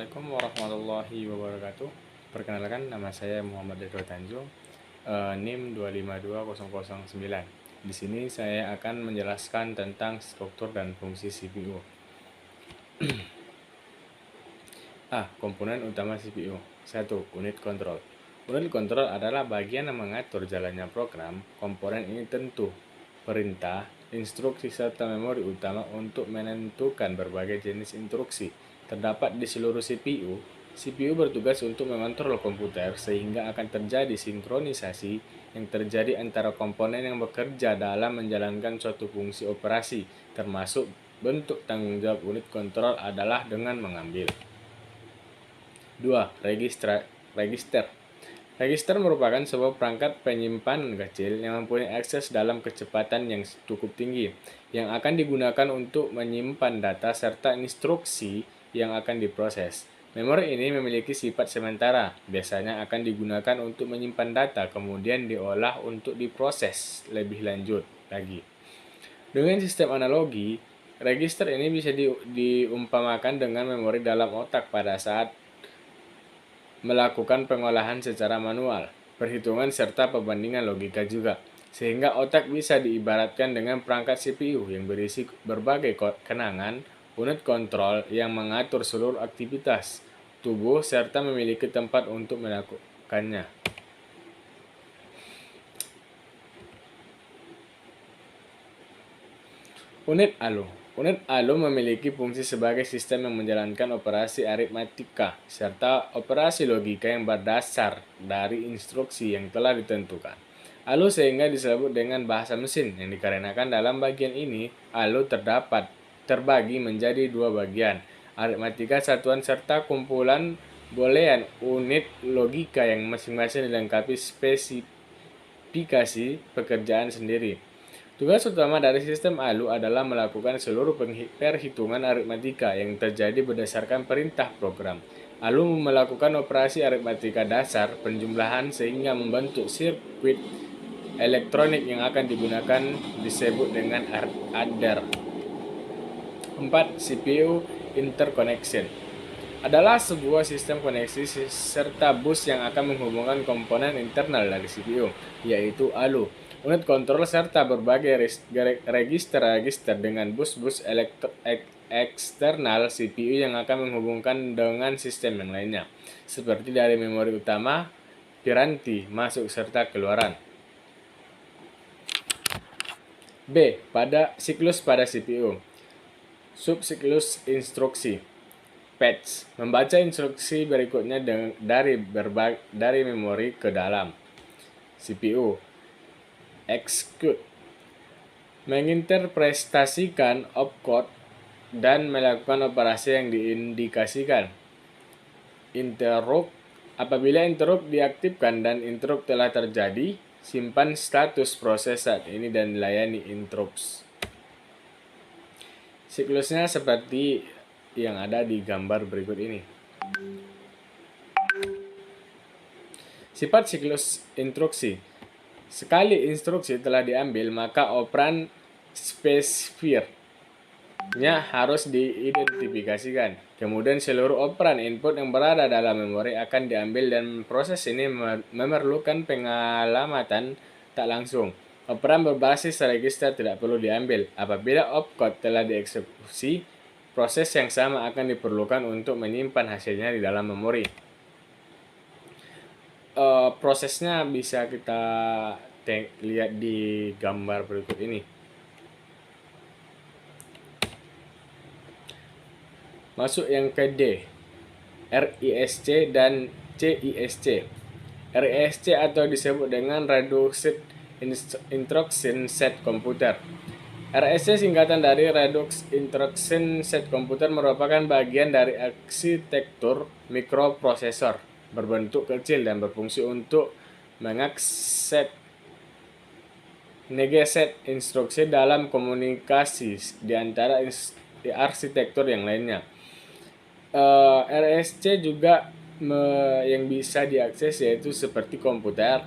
Assalamualaikum warahmatullahi wabarakatuh. Perkenalkan, nama saya Muhammad Ridho Tanjung, NIM 252009. Di sini saya akan menjelaskan tentang struktur dan fungsi CPU. Komponen utama CPU. 1. Unit kontrol. Unit kontrol adalah bagian yang mengatur jalannya program. Komponen ini tentu perintah, instruksi, serta memori utama untuk menentukan berbagai jenis instruksi. Terdapat di seluruh CPU. CPU bertugas untuk mengontrol komputer sehingga akan terjadi sinkronisasi yang terjadi antara komponen yang bekerja dalam menjalankan suatu fungsi operasi, termasuk bentuk tanggung jawab unit kontrol adalah dengan mengambil. 2. Register. Register merupakan sebuah perangkat penyimpanan kecil yang mempunyai akses dalam kecepatan yang cukup tinggi, yang akan digunakan untuk menyimpan data serta instruksi yang akan diproses. Memori ini memiliki sifat sementara, biasanya akan digunakan untuk menyimpan data, kemudian diolah untuk diproses lebih lanjut lagi. Dengan sistem analogi, register ini bisa diumpamakan dengan memori dalam otak pada saat melakukan pengolahan secara manual, perhitungan serta perbandingan logika juga. Sehingga otak bisa diibaratkan dengan perangkat CPU yang berisi berbagai kenangan, unit kontrol yang mengatur seluruh aktivitas tubuh serta memiliki tempat untuk melakukannya. Unit ALU. Unit ALU memiliki fungsi sebagai sistem yang menjalankan operasi aritmatika serta operasi logika yang berdasar dari instruksi yang telah ditentukan. ALU sehingga disebut dengan bahasa mesin yang dikarenakan dalam bagian ini ALU terbagi menjadi dua bagian, aritmatika satuan serta kumpulan boolean unit logika yang masing-masing dilengkapi spesifikasi pekerjaan sendiri. Tugas utama dari sistem ALU adalah melakukan seluruh perhitungan aritmatika yang terjadi berdasarkan perintah program. ALU melakukan operasi aritmatika dasar penjumlahan sehingga membentuk sirkuit elektronik yang akan digunakan disebut dengan adder. 4. CPU interconnection adalah sebuah sistem koneksi serta bus yang akan menghubungkan komponen internal dari CPU, yaitu ALU, unit kontrol serta berbagai register dengan bus-bus eksternal CPU yang akan menghubungkan dengan sistem yang lainnya, seperti dari memori utama, piranti, masuk serta keluaran. B. Siklus pada CPU. Subsiklus instruksi. Fetch, membaca instruksi berikutnya dari memori ke dalam CPU. Execute, menginterpretasikan opcode dan melakukan operasi yang diindikasikan. Interrupt, apabila interrupt diaktifkan dan interrupt telah terjadi, simpan status proses saat ini dan layani interrupts. Siklusnya seperti yang ada di gambar berikut ini. Sifat siklus instruksi. Sekali instruksi telah diambil, maka operan spesifirnya harus diidentifikasikan. Kemudian seluruh operan input yang berada dalam memori akan diambil dan proses ini memerlukan pengalamatan tak langsung. Operan berbasis register tidak perlu diambil. Apabila opcode telah dieksekusi, proses yang sama akan diperlukan untuk menyimpan hasilnya di dalam memori. Prosesnya bisa kita lihat di gambar berikut ini. Masuk yang ke D, RISC dan CISC. RISC atau disebut dengan Reduced Instruction Set Computer. RISC singkatan dari Reduced Instruction Set Computer merupakan bagian dari arsitektur mikroprosesor berbentuk kecil dan berfungsi untuk mengakses instruksi dalam komunikasi di antara arsitektur yang lainnya. RISC juga yang bisa diakses yaitu seperti komputer,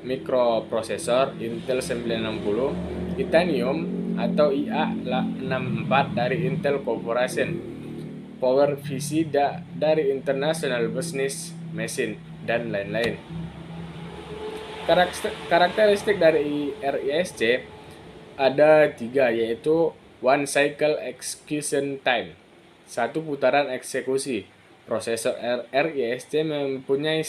mikroprosesor Intel 960, Titanium atau IA64 dari Intel Corporation. PowerPC dari International Business Machine, dan lain-lain. Karakteristik dari RISC ada 3, yaitu one cycle execution time, 1 putaran eksekusi. Prosesor RISC mempunyai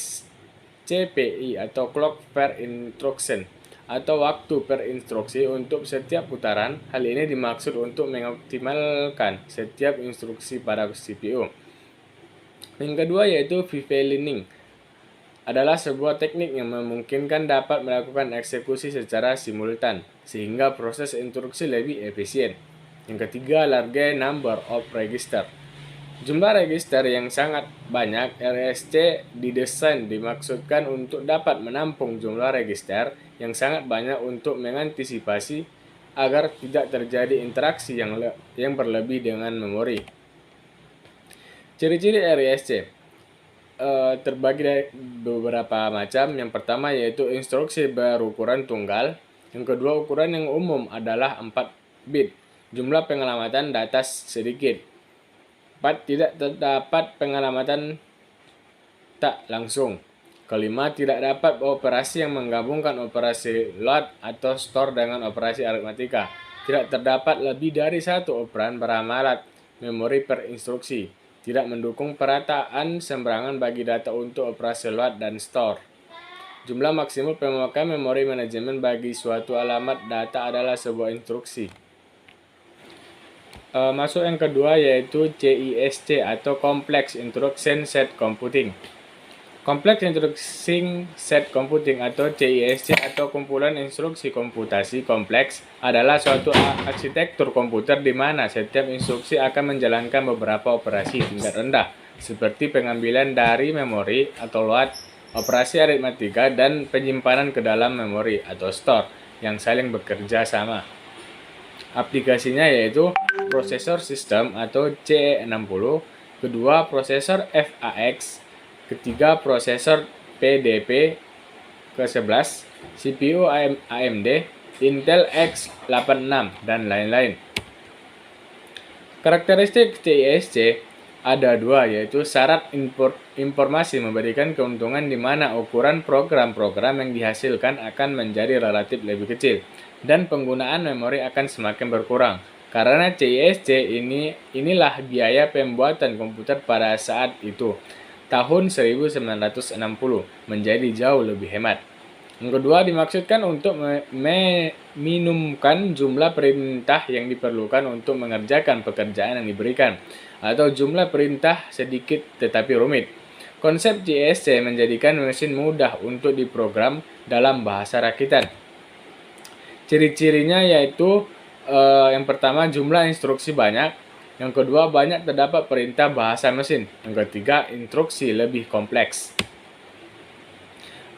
CPI atau clock per instruction atau waktu per instruksi untuk setiap putaran. Hal ini dimaksud untuk mengoptimalkan setiap instruksi pada CPU. Yang kedua yaitu vivelining, adalah sebuah teknik yang memungkinkan dapat melakukan eksekusi secara simultan, sehingga proses instruksi lebih efisien. Yang ketiga, large number of register. Jumlah register yang sangat banyak. RISC didesain dimaksudkan untuk dapat menampung jumlah register yang sangat banyak untuk mengantisipasi agar tidak terjadi interaksi yang berlebih dengan memori. Ciri-ciri RISC terbagi dari beberapa macam. Yang pertama yaitu instruksi berukuran tunggal. Yang kedua, ukuran yang umum adalah 4 bit. Jumlah pengelamatan data sedikit. 4. Tidak terdapat pengelamatan tak langsung. Kelima, tidak dapat operasi yang menggabungkan operasi load atau store dengan operasi aritmatika. Tidak terdapat lebih dari 1 operan beramalat memori per instruksi. Tidak mendukung perataan sembarangan bagi data untuk operasi load dan store. Jumlah maksimal pemakaian memori manajemen bagi suatu alamat data adalah sebuah instruksi. Masuk yang kedua yaitu CISC atau Complex Instruction Set Computing. Complex Instruction Set Computing atau CISC atau kumpulan instruksi komputasi kompleks adalah suatu arsitektur komputer di mana setiap instruksi akan menjalankan beberapa operasi tingkat rendah seperti pengambilan dari memori atau load, operasi aritmatika, dan penyimpanan ke dalam memori atau store yang saling bekerja sama. Aplikasinya yaitu prosesor sistem atau CE60, kedua prosesor FAX, ketiga prosesor PDP, ke-11 CPU AMD, Intel x86, dan lain-lain. Karakteristik CISC ada 2, yaitu syarat informasi memberikan keuntungan di mana ukuran program-program yang dihasilkan akan menjadi relatif lebih kecil dan penggunaan memori akan semakin berkurang. Karena CISC inilah biaya pembuatan komputer pada saat itu, tahun 1960, menjadi jauh lebih hemat. Yang kedua, dimaksudkan untuk meminimumkan jumlah perintah yang diperlukan untuk mengerjakan pekerjaan yang diberikan, atau jumlah perintah sedikit tetapi rumit. Konsep CISC menjadikan mesin mudah untuk diprogram dalam bahasa rakitan. Ciri-cirinya yaitu yang pertama, jumlah instruksi banyak. Yang kedua, banyak terdapat perintah bahasa mesin. Yang ketiga, instruksi lebih kompleks.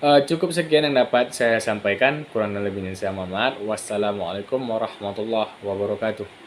Cukup sekian yang dapat saya sampaikan. Kurang dan lebihnya saya mohon maaf. Wassalamualaikum warahmatullahi wabarakatuh.